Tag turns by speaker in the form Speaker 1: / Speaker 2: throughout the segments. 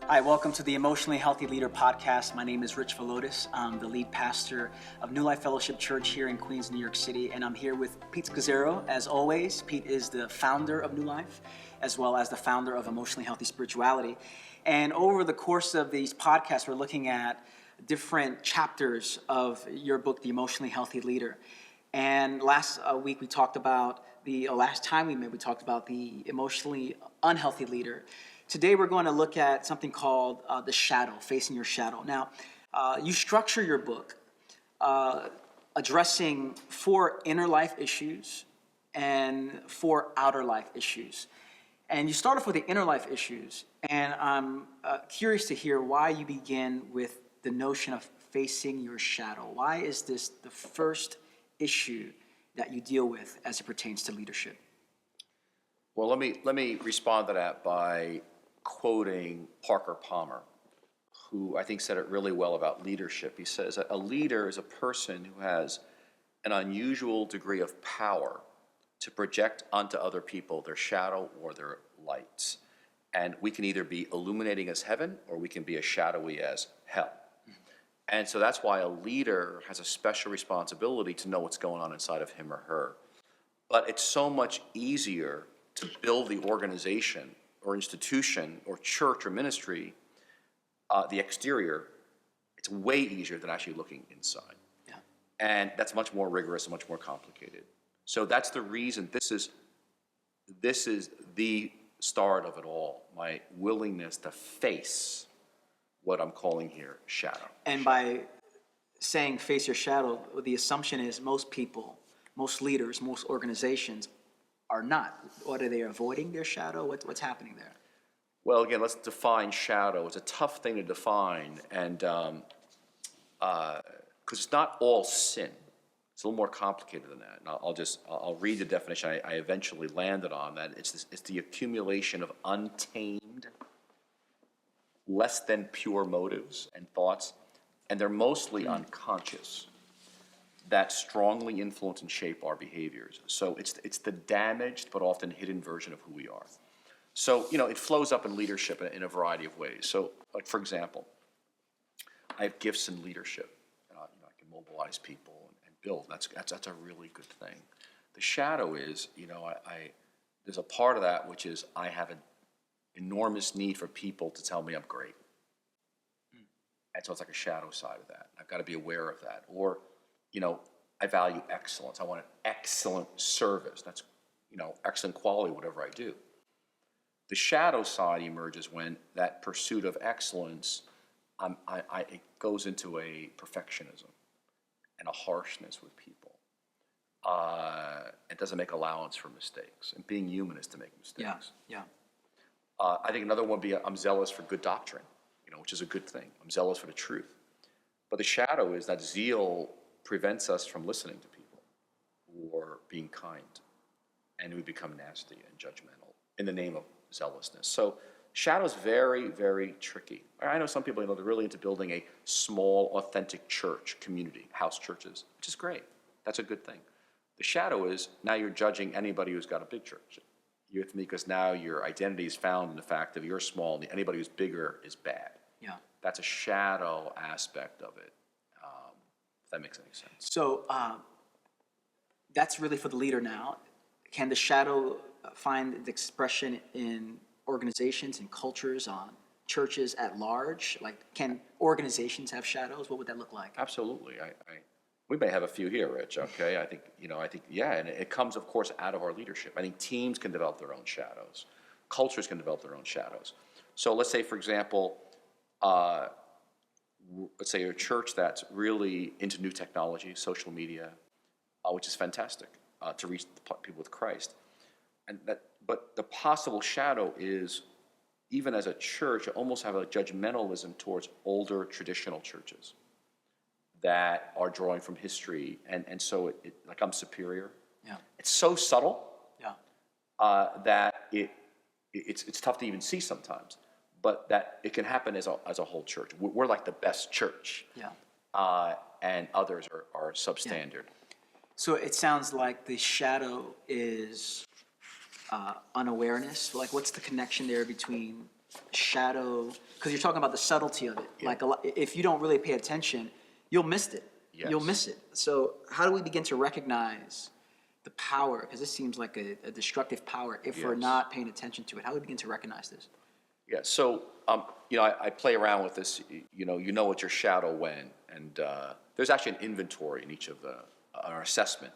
Speaker 1: Hi, welcome to the Emotionally Healthy Leader podcast. My name is Rich Villodas. I'm the lead pastor of New Life Fellowship Church here in Queens, New York City, and I'm here with Pete Scazzero. As always, Pete is the founder of New Life, as well as the founder of Emotionally Healthy Spirituality. And over the course of these podcasts, we're looking at different chapters of your book, The Emotionally Healthy Leader. And last week we talked about last time we met, we talked about the emotionally unhealthy leader. Today we're going to look at something called the shadow, facing your shadow. Now, you structure your book addressing 4 inner life issues and 4 outer life issues. And you start off with the inner life issues, and I'm curious to hear why you begin with the notion of facing your shadow. Why is this the first issue that you deal with as it pertains to leadership?
Speaker 2: Well, let me respond to that by quoting Parker Palmer, who I think said it really well about leadership. He says, a leader is a person who has an unusual degree of power to project onto other people their shadow or their lights. And we can either be illuminating as heaven or we can be as shadowy as hell. And so that's why a leader has a special responsibility to know what's going on inside of him or her. But it's so much easier to build the organization or institution or church or ministry, the exterior. It's way easier than actually looking inside.
Speaker 1: Yeah.
Speaker 2: And that's much more rigorous and much more complicated. So that's the reason this is the start of it all, my willingness to face what I'm calling here shadow.
Speaker 1: And by saying face your shadow, the assumption is most people, most leaders, most organizations are not. What are they avoiding their shadow? What's happening there?
Speaker 2: Well, again, let's define shadow. It's a tough thing to define, and because it's not all sin. It's a little more complicated than that. And I'll read the definition I eventually landed on. That it's the accumulation of untamed, less than pure motives and thoughts, and they're mostly unconscious, that strongly influence and shape our behaviors. So it's the damaged but often hidden version of who we are. So, it flows up in leadership in a variety of ways. So, like, for example, I have gifts in leadership. I can mobilize people and build. That's a really good thing. The shadow is, there's a part of that which is I have an enormous need for people to tell me I'm great. And so it's like a shadow side of that. I've got to be aware of that. Or, I value excellence. I want an excellent service. That's, excellent quality, whatever I do. The shadow side emerges when that pursuit of excellence, it goes into a perfectionism and a harshness with people. It doesn't make allowance for mistakes. And being human is to make mistakes.
Speaker 1: Yeah.
Speaker 2: I think another one would be I'm zealous for good doctrine, which is a good thing. I'm zealous for the truth. But the shadow is that zeal prevents us from listening to people or being kind. And we become nasty and judgmental in the name of zealousness. So shadow is very, very tricky. I know some people, they're really into building a small, authentic church community, house churches, which is great. That's a good thing. The shadow is now you're judging anybody who's got a big church. You with me? Because now your identity is found in the fact that you're small and anybody who's bigger is bad.
Speaker 1: Yeah.
Speaker 2: That's a shadow aspect of it, if that makes any sense.
Speaker 1: So that's really for the leader now. Can the shadow find the expression in organizations and cultures, on churches at large? Like, can organizations have shadows? What would that look like?
Speaker 2: Absolutely. We may have a few here, Rich. Okay. I think, and it comes, of course, out of our leadership. I think teams can develop their own shadows. Cultures can develop their own shadows. So let's say, for example, let's say a church that's really into new technology, social media, which is fantastic to reach the people with Christ. But the possible shadow is, even as a church, you almost have a judgmentalism towards older traditional churches that are drawing from history, and so it like I'm superior.
Speaker 1: Yeah.
Speaker 2: It's so subtle.
Speaker 1: Yeah.
Speaker 2: That it's tough to even see sometimes, but that it can happen as a whole church. We're like the best church.
Speaker 1: Yeah.
Speaker 2: And others are substandard.
Speaker 1: Yeah. So it sounds like the shadow is unawareness. Like, what's the connection there between shadow, because you're talking about the subtlety of it.
Speaker 2: Yeah.
Speaker 1: Like if you don't really pay attention, you'll miss it.
Speaker 2: Yes.
Speaker 1: You'll miss it. So how do we begin to recognize the power? Because this seems like a destructive power if we're
Speaker 2: Yes.
Speaker 1: not paying attention to it. How do we begin to recognize this?
Speaker 2: Yeah, so, I play around with this, you know what your shadow when, and there's actually an inventory in each of our assessment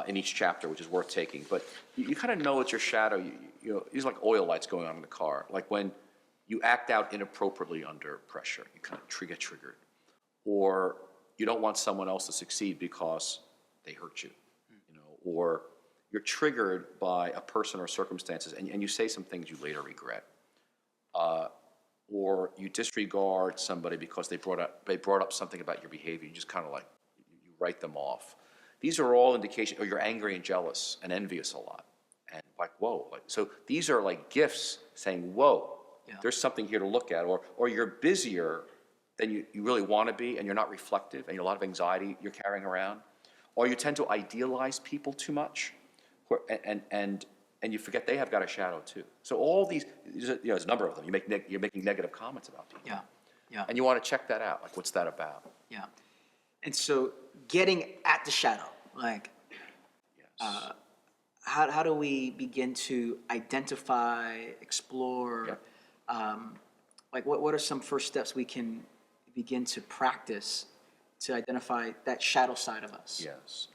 Speaker 2: in each chapter, which is worth taking. But you kind of know it's your shadow, these are like oil lights going on in the car. Like when you act out inappropriately under pressure, you kind of get triggered. Or you don't want someone else to succeed because they hurt you, or you're triggered by a person or circumstances, and you say some things you later regret. Or you disregard somebody because they brought up something about your behavior. You just kind of like, you write them off. These are all indications, or you're angry and jealous and envious a lot. And like, whoa. So these are like gifts saying, whoa, there's something here to look at. Or you're busier than you really want to be, and you're not reflective, and a lot of anxiety you're carrying around. Or you tend to idealize people too much, and you forget they have got a shadow too. So all these, there's a number of them. You're making negative comments about people.
Speaker 1: Yeah.
Speaker 2: And you want to check that out. Like, what's that about?
Speaker 1: Yeah. And so getting at the shadow, like,
Speaker 2: Yes.
Speaker 1: how do we begin to identify, explore, like what are some first steps we can begin to practice to identify that shadow side of us?
Speaker 2: Yes.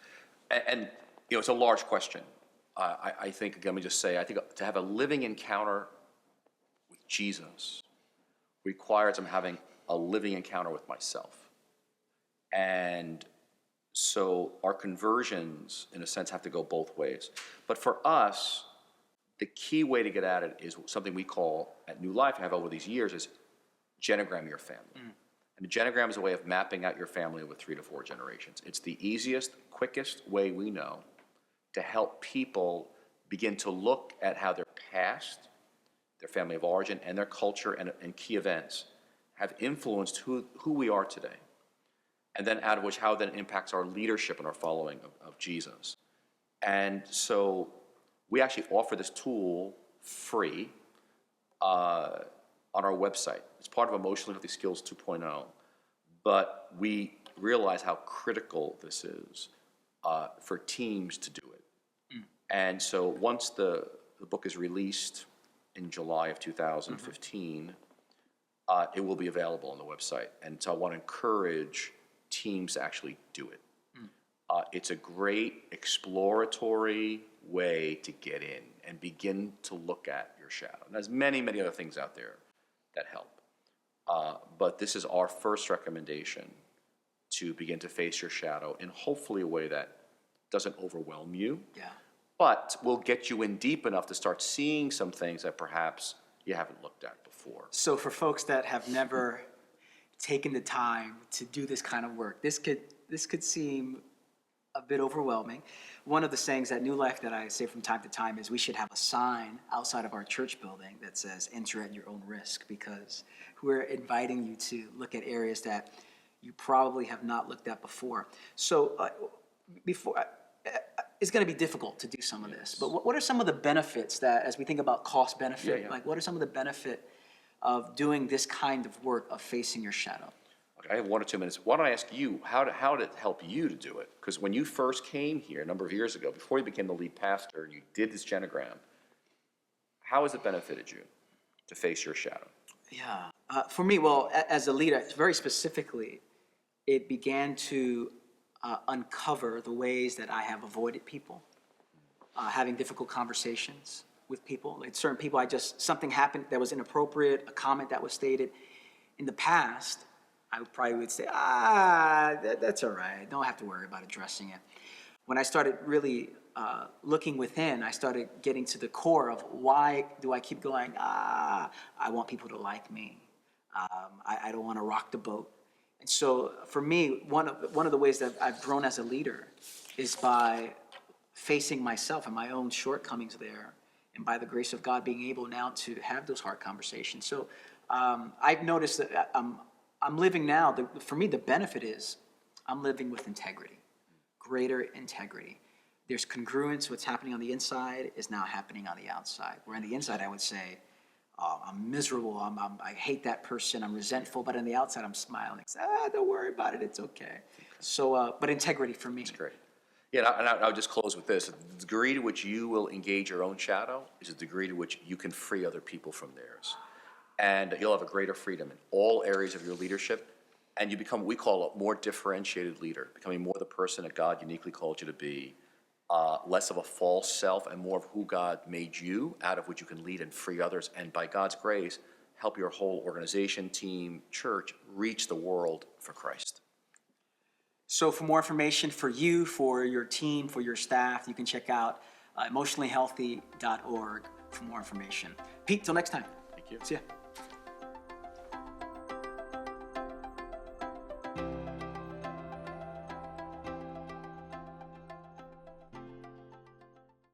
Speaker 2: And it's a large question. I think, again, let me just say, I think to have a living encounter with Jesus requires I'm having a living encounter with myself. And so our conversions, in a sense, have to go both ways. But for us, the key way to get at it is something we call, at New Life, I have over these years, is genogram your family. And the genogram is a way of mapping out your family over 3 to 4 generations. It's the easiest, quickest way we know to help people begin to look at how their past, their family of origin, and their culture and key events have influenced who we are today. And then out of which, how that impacts our leadership and our following of Jesus. And so we actually offer this tool free on our website. It's part of Emotionally Healthy Skills 2.0. But we realize how critical this is for teams to do it. And so once the book is released in July of 2015, it will be available on the website. And so I want to encourage teams to actually do it. It's a great exploratory way to get in and begin to look at your shadow. And there's many, many other things out there that help. But this is our first recommendation to begin to face your shadow in hopefully a way that doesn't overwhelm you.
Speaker 1: Yeah.
Speaker 2: But will get you in deep enough to start seeing some things that perhaps you haven't looked at before.
Speaker 1: So for folks that have never taken the time to do this kind of work, this could seem a bit overwhelming. One of the sayings at New Life that I say from time to time is we should have a sign outside of our church building that says enter at your own risk, because we're inviting you to look at areas that you probably have not looked at before. So it's going to be difficult to do some of this, but what are some of the benefits that, as we think about cost benefit, like what are some of the benefit of doing this kind of work of facing your shadow?
Speaker 2: Okay, I have 1 or 2 minutes. Why don't I ask you, how did it help you to do it? Because when you first came here a number of years ago, before you became the lead pastor, and you did this genogram, how has it benefited you to face your shadow?
Speaker 1: Yeah, for me, well, as a leader, very specifically, it began to uncover the ways that I have avoided people, having difficult conversations with people. Like certain people, something happened that was inappropriate, a comment that was stated. In the past, I probably would say, that's all right. Don't have to worry about addressing it. When I started really looking within, I started getting to the core of why do I keep going, I want people to like me. I don't want to rock the boat. And so for me, one of the ways that I've grown as a leader is by facing myself and my own shortcomings there, and by the grace of God being able now to have those hard conversations. So I've noticed that I'm living now, for me the benefit is I'm living with integrity, greater integrity. There's congruence. What's happening on the inside is now happening on the outside. Where on the inside I would say, I'm miserable. I hate that person. I'm resentful, but on the outside, I'm smiling. Don't worry about it. It's okay. So, but integrity for me.
Speaker 2: That's great. Yeah, and I'll just close with this. The degree to which you will engage your own shadow is the degree to which you can free other people from theirs. And you'll have a greater freedom in all areas of your leadership. And you become, we call a more differentiated leader, becoming more the person that God uniquely called you to be, less of a false self and more of who God made you, out of which you can lead and free others. And by God's grace, help your whole organization, team, church reach the world for Christ.
Speaker 1: So for more information for you, for your team, for your staff, you can check out emotionallyhealthy.org for more information. Pete, till next time.
Speaker 2: Thank you.
Speaker 1: See ya.